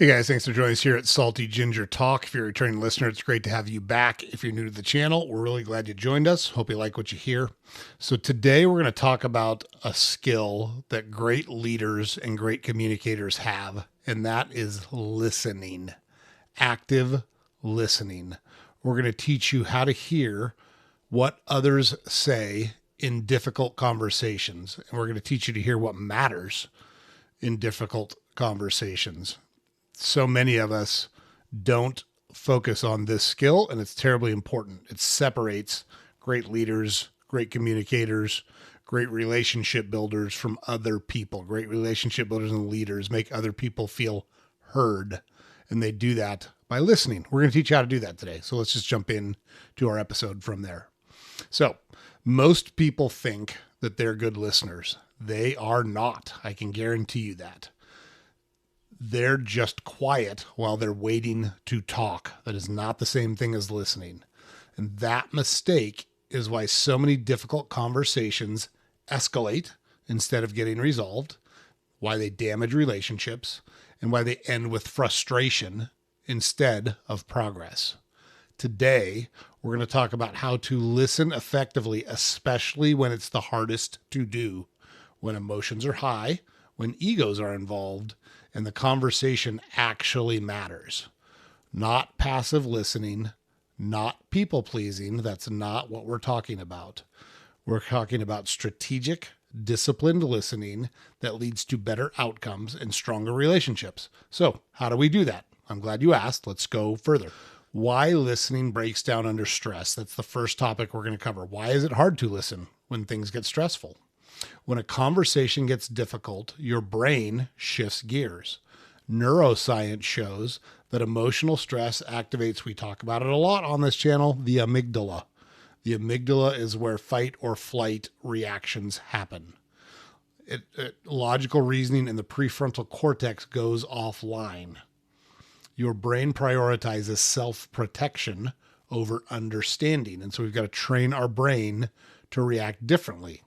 Hey guys, thanks for joining us here at Salty Ginger Talk. If you're a returning listener, it's great to have you back. If you're new to the channel, we're really glad you joined us. Hope you like what you hear. So today we're going to talk about a skill that great leaders and great communicators have, and that is listening. Active listening. We're going to teach you how to hear what others say in difficult conversations, and we're going to teach you to hear what matters in difficult conversations. So many of us don't focus on this skill, and it's terribly important. It separates great leaders, great communicators, great relationship builders from other people. Great relationship builders and leaders make other people feel heard, and they do that by listening. We're going to teach you how to do that today. So let's just jump in to our episode from there. So most people think that they're good listeners. They are not. I can guarantee you that. They're just quiet while they're waiting to talk. That is not the same thing as listening. And that mistake is why so many difficult conversations escalate instead of getting resolved, why they damage relationships, and why they end with frustration instead of progress. Today, we're going to talk about how to listen effectively, especially when it's the hardest to do, when emotions are high, when egos are involved, and the conversation actually matters. Not passive listening, not people pleasing. That's not what we're talking about. We're talking about strategic, disciplined listening that leads to better outcomes and stronger relationships. So how do we do that? I'm glad you asked. Let's go further. Why listening breaks down under stress. That's the first topic we're going to cover. Why is it hard to listen when things get stressful? When a conversation gets difficult, your brain shifts gears. Neuroscience shows that emotional stress activates, we talk about it a lot on this channel, the amygdala. The amygdala is where fight or flight reactions happen. Logical reasoning in the prefrontal cortex goes offline. Your brain prioritizes self-protection over understanding. And so we've got to train our brain to react differently.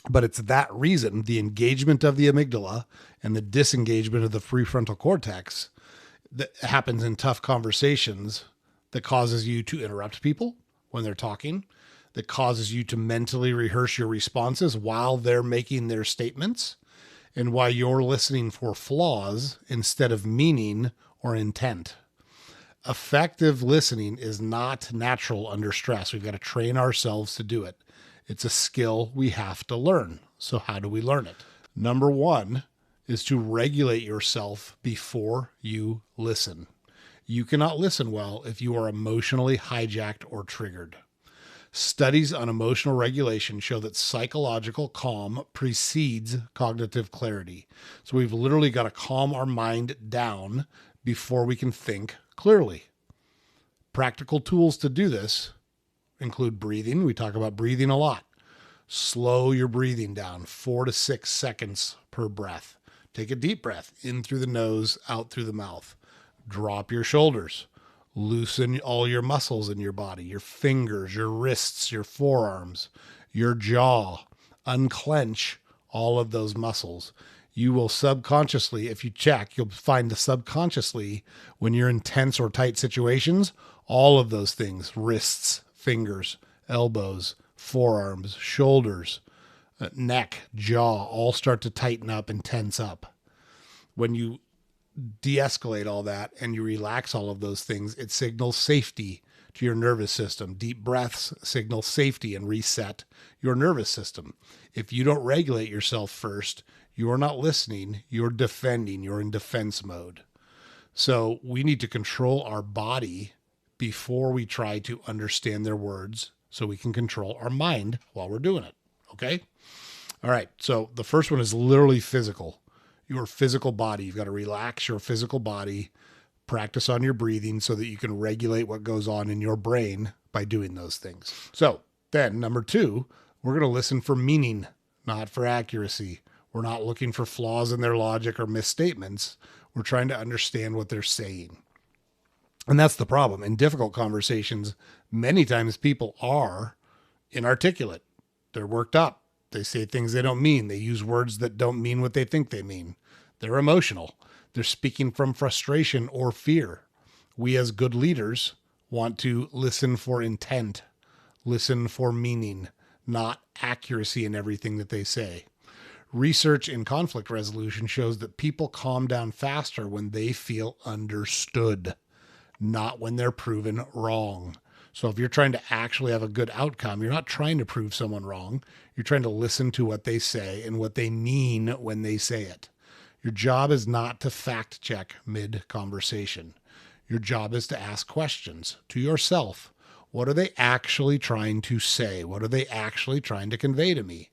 But it's that reason, the engagement of the amygdala and the disengagement of the prefrontal cortex that happens in tough conversations that causes you to interrupt people when they're talking, that causes you to mentally rehearse your responses while they're making their statements, and why you're listening for flaws instead of meaning or intent. Effective listening is not natural under stress. We've got to train ourselves to do it. It's a skill we have to learn. So how do we learn it? Number one is to regulate yourself before you listen. You cannot listen well if you are emotionally hijacked or triggered. Studies on emotional regulation show that psychological calm precedes cognitive clarity. So we've literally got to calm our mind down before we can think clearly. Practical tools to do this include breathing. We talk about breathing a lot. Slow your breathing down, 4 to 6 seconds per breath. Take a deep breath in through the nose, out through the mouth. Drop your shoulders. Loosen all your muscles in your body, your fingers, your wrists, your forearms, your jaw. Unclench all of those muscles. You will subconsciously, if you check, you'll find that subconsciously when you're in tense or tight situations, all of those things, wrists, fingers, elbows, forearms, shoulders, neck, jaw, all start to tighten up and tense up. When you de-escalate all that and you relax all of those things, it signals safety to your nervous system. Deep breaths signal safety and reset your nervous system. If you don't regulate yourself first, you're not listening, you're defending, you're in defense mode. So we need to control our body before we try to understand their words so we can control our mind while we're doing it. Okay? All right. So the first one is literally physical. Your physical body. You've got to relax your physical body, practice on your breathing so that you can regulate what goes on in your brain by doing those things. So then number two, we're going to listen for meaning, not for accuracy. We're not looking for flaws in their logic or misstatements. We're trying to understand what they're saying. And that's the problem. In difficult conversations, many times people are inarticulate. They're worked up. They say things they don't mean. They use words that don't mean what they think they mean. They're emotional. They're speaking from frustration or fear. We as good leaders want to listen for intent, listen for meaning, not accuracy in everything that they say. Research in conflict resolution shows that people calm down faster when they feel understood, not when they're proven wrong. So if you're trying to actually have a good outcome, you're not trying to prove someone wrong. You're trying to listen to what they say and what they mean when they say it. Your job is not to fact check mid conversation. Your job is to ask questions to yourself. What are they actually trying to say? What are they actually trying to convey to me?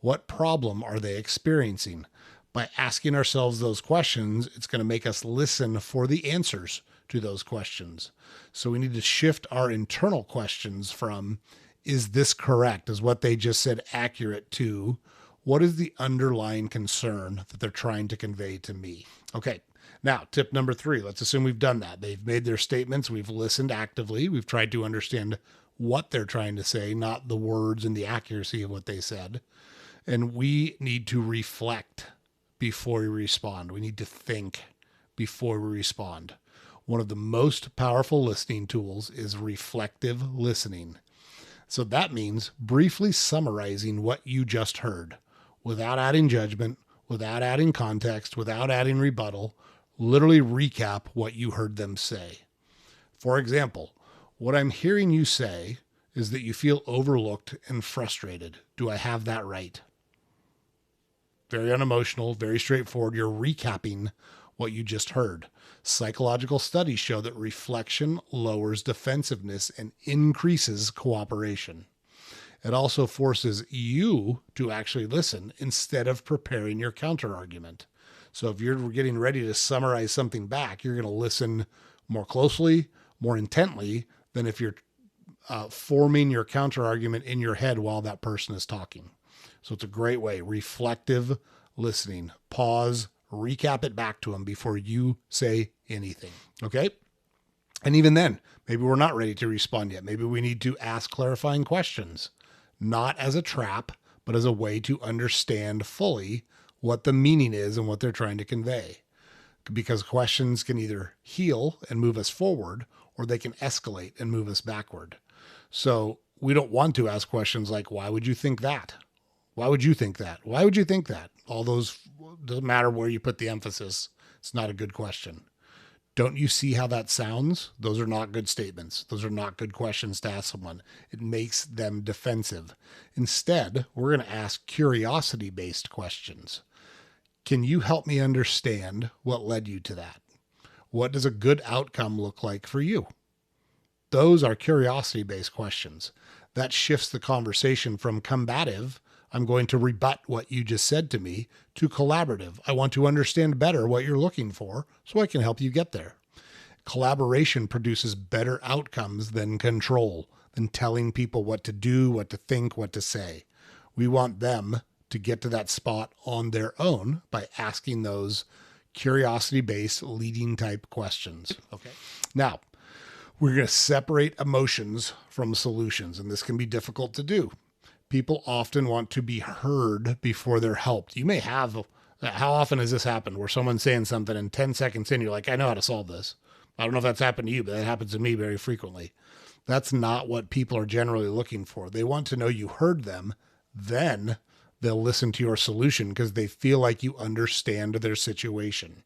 What problem are they experiencing? By asking ourselves those questions, it's going to make us listen for the answers to those questions. So we need to shift our internal questions from, is this correct? Is what they just said accurate? To, what is the underlying concern that they're trying to convey to me? Okay. Now, tip number 3, let's assume we've done that. They've made their statements. We've listened actively. We've tried to understand what they're trying to say, not the words and the accuracy of what they said. And we need to reflect before we respond. We need to think before we respond. One of the most powerful listening tools is reflective listening. So that means briefly summarizing what you just heard without adding judgment, without adding context, without adding rebuttal. Literally recap what you heard them say. For example, what I'm hearing you say is that you feel overlooked and frustrated. Do I have that right? Very unemotional, very straightforward. You're recapping what you just heard. Psychological studies show that reflection lowers defensiveness and increases cooperation. It also forces you to actually listen instead of preparing your counterargument. So if you're getting ready to summarize something back, you're going to listen more closely, more intently than if you're forming your counterargument in your head while that person is talking. So it's a great way. Reflective listening. Pause, recap it back to them before you say anything. Okay? And even then, maybe we're not ready to respond yet. Maybe we need to ask clarifying questions, not as a trap, but as a way to understand fully what the meaning is and what they're trying to convey. Because questions can either heal and move us forward, or they can escalate and move us backward. So we don't want to ask questions like, why would you think that? Why would you think that? Why would you think that? All those, doesn't matter where you put the emphasis. It's not a good question. Don't you see how that sounds? Those are not good statements. Those are not good questions to ask someone. It makes them defensive. Instead, we're going to ask curiosity-based questions. Can you help me understand what led you to that? What does a good outcome look like for you? Those are curiosity-based questions. That shifts the conversation from combative, I'm going to rebut what you just said to me, to collaborative. I want to understand better what you're looking for so I can help you get there. Collaboration produces better outcomes than control, than telling people what to do, what to think, what to say. We want them to get to that spot on their own by asking those curiosity-based leading type questions. Okay. Now, we're going to separate emotions from solutions, and this can be difficult to do. People often want to be heard before they're helped. You may have, how often has this happened where someone's saying something and 10 seconds in, you're like, I know how to solve this. I don't know if that's happened to you, but that happens to me very frequently. That's not what people are generally looking for. They want to know you heard them, then they'll listen to your solution because they feel like you understand their situation.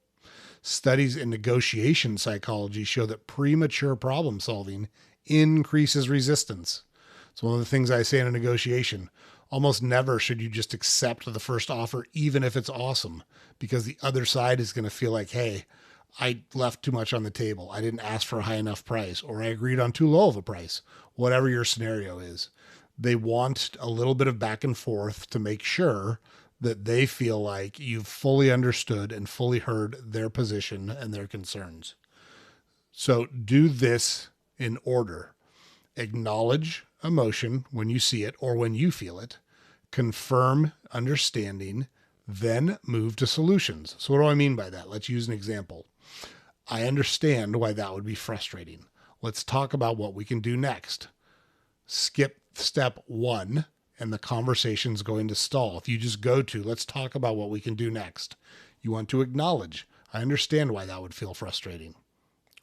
Studies in negotiation psychology show that premature problem solving increases resistance. It's one of the things I say in a negotiation. Almost never should you just accept the first offer, even if it's awesome, because the other side is going to feel like, hey, I left too much on the table. I didn't ask for a high enough price, or I agreed on too low of a price, whatever your scenario is. They want a little bit of back and forth to make sure that they feel like you've fully understood and fully heard their position and their concerns. So do this in order. Acknowledge emotion when you see it or when you feel it. Confirm understanding, then move to solutions. So what do I mean by that? Let's use an example. I understand why that would be frustrating. Let's talk about what we can do next. Skip step 1 and the conversation's going to stall. If you just go to, let's talk about what we can do next. You want to acknowledge, I understand why that would feel frustrating,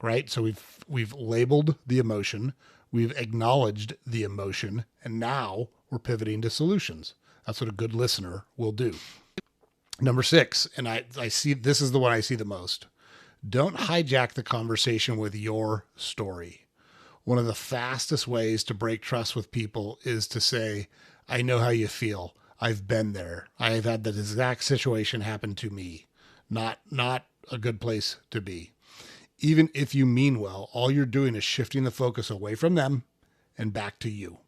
right? So we've labeled the emotion, we've acknowledged the emotion, and now we're pivoting to solutions. That's what a good listener will do. Number 6, and I see this is the one I see the most. Don't hijack the conversation with your story. One of the fastest ways to break trust with people is to say, I know how you feel. I've been there. I've had the exact situation happen to me. Not a good place to be. Even if you mean well, all you're doing is shifting the focus away from them and back to you.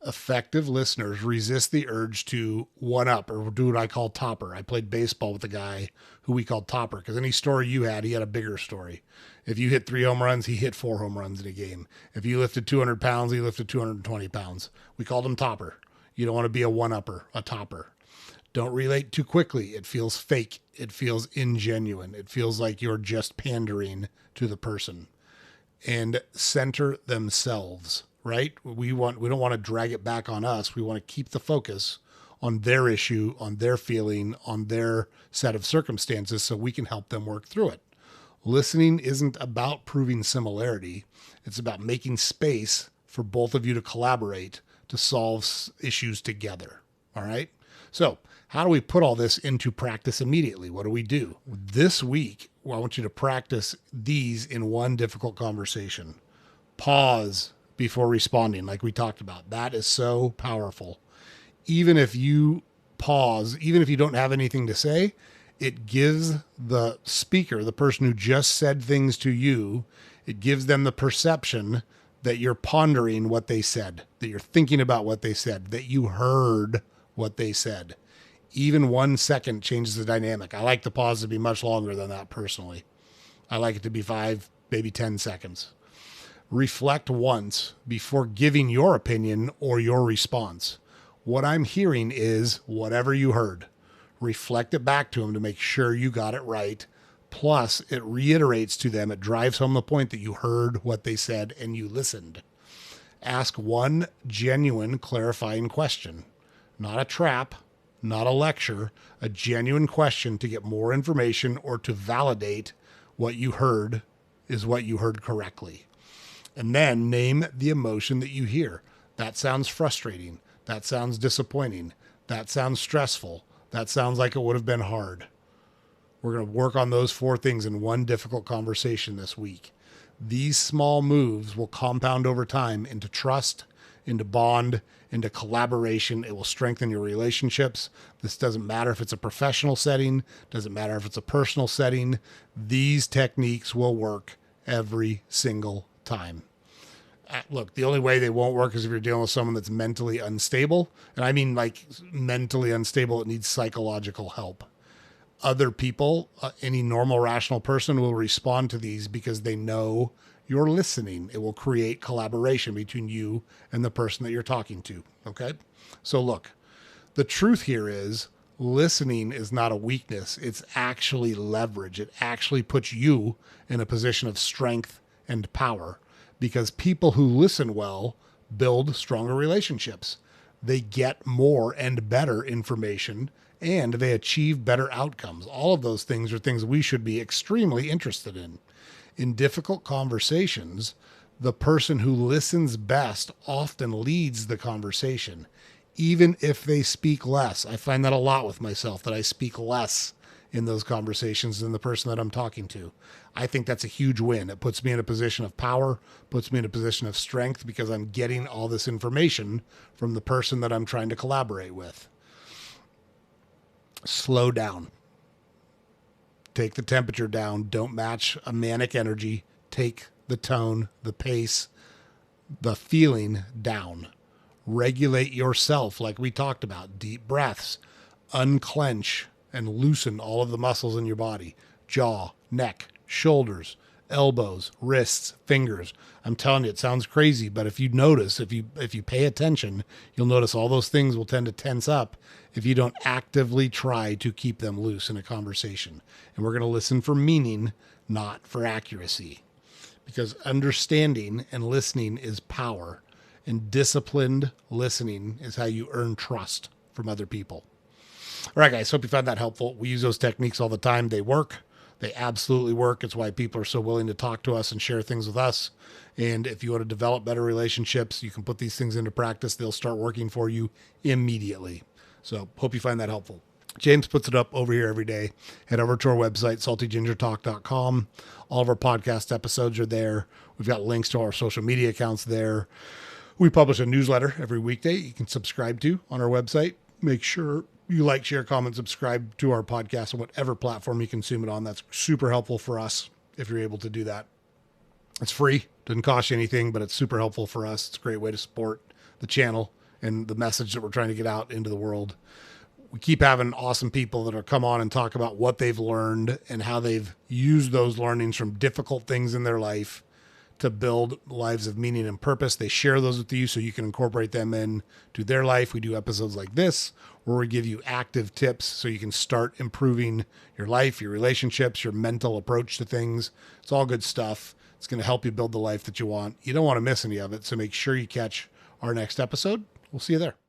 Effective listeners resist the urge to one up or do what I call topper. I played baseball with a guy who we called topper because any story you had, he had a bigger story. If you hit 3 home runs, he hit 4 home runs in a game. If you lifted 200 pounds, he lifted 220 pounds. We called him topper. You don't want to be a one-upper, a topper. Don't relate too quickly. It feels fake. It feels ingenuine. It feels like you're just pandering to the person. And center themselves, right? We don't want to drag it back on us. We want to keep the focus on their issue, on their feeling, on their set of circumstances so we can help them work through it. Listening isn't about proving similarity. It's about making space for both of you to collaborate to solve issues together. All right. So how do we put all this into practice immediately? What do we do? This week, I want you to practice these in one difficult conversation. Pause before responding, like we talked about. That is so powerful. Even if you pause, even if you don't have anything to say, it gives the speaker, the person who just said things to you, it gives them the perception that you're pondering what they said, that you're thinking about what they said, that you heard what they said. Even 1 second changes the dynamic. I like the pause to be much longer than that personally. I like it to be 5, maybe 10 seconds. Reflect once before giving your opinion or your response. What I'm hearing is whatever you heard. Reflect it back to them to make sure you got it right. Plus, it reiterates to them, it drives home the point that you heard what they said and you listened. Ask one genuine clarifying question. Not a trap, not a lecture, a genuine question to get more information or to validate what you heard is what you heard correctly. And then name the emotion that you hear. That sounds frustrating. That sounds disappointing. That sounds stressful. That sounds like it would have been hard. We're going to work on those 4 things in one difficult conversation this week. These small moves will compound over time into trust, into bond, into collaboration. It will strengthen your relationships. This doesn't matter if it's a professional setting, doesn't matter if it's a personal setting. These techniques will work every single time. Look, the only way they won't work is if you're dealing with someone that's mentally unstable. And I mean like mentally unstable, it needs psychological help. Other people, any normal, rational person will respond to these because they know you're listening. It will create collaboration between you and the person that you're talking to. Okay? So look, the truth here is listening is not a weakness. It's actually leverage. It actually puts you in a position of strength and power because people who listen well build stronger relationships. They get more and better information and they achieve better outcomes. All of those things are things we should be extremely interested in. In difficult conversations, the person who listens best often leads the conversation, even if they speak less. I find that a lot with myself, that I speak less in those conversations than the person that I'm talking to. I think that's a huge win. It puts me in a position of power, puts me in a position of strength because I'm getting all this information from the person that I'm trying to collaborate with. Slow down. Take the temperature down. Don't match a manic energy. Take the tone, the pace, the feeling down. Regulate yourself like we talked about. Deep breaths. Unclench and loosen all of the muscles in your body. Jaw, neck, shoulders, elbows, wrists, fingers. I'm telling you, it sounds crazy, but if you notice, if you pay attention, you'll notice all those things will tend to tense up if you don't actively try to keep them loose in a conversation. And we're going to listen for meaning, not for accuracy. Because understanding and listening is power, and disciplined listening is how you earn trust from other people. All right, guys, hope you found that helpful. We use those techniques all the time. They work. They absolutely work. It's why people are so willing to talk to us and share things with us. And if you want to develop better relationships, you can put these things into practice. They'll start working for you immediately. So hope you find that helpful. James puts it up over here every day. Head over to our website, saltygingertalk.com. All of our podcast episodes are there. We've got links to our social media accounts there. We publish a newsletter every weekday you can subscribe to on our website. Make sure you like, share, comment, subscribe to our podcast on whatever platform you consume it on. That's super helpful for us if you're able to do that. It's free, doesn't cost you anything, but it's super helpful for us. It's a great way to support the channel and the message that we're trying to get out into the world. We keep having awesome people that are come on and talk about what they've learned and how they've used those learnings from difficult things in their life to build lives of meaning and purpose. They share those with you so you can incorporate them into their life. We do episodes like this where we give you active tips so you can start improving your life, your relationships, your mental approach to things. It's all good stuff. It's going to help you build the life that you want. You don't want to miss any of it, so make sure you catch our next episode. We'll see you there.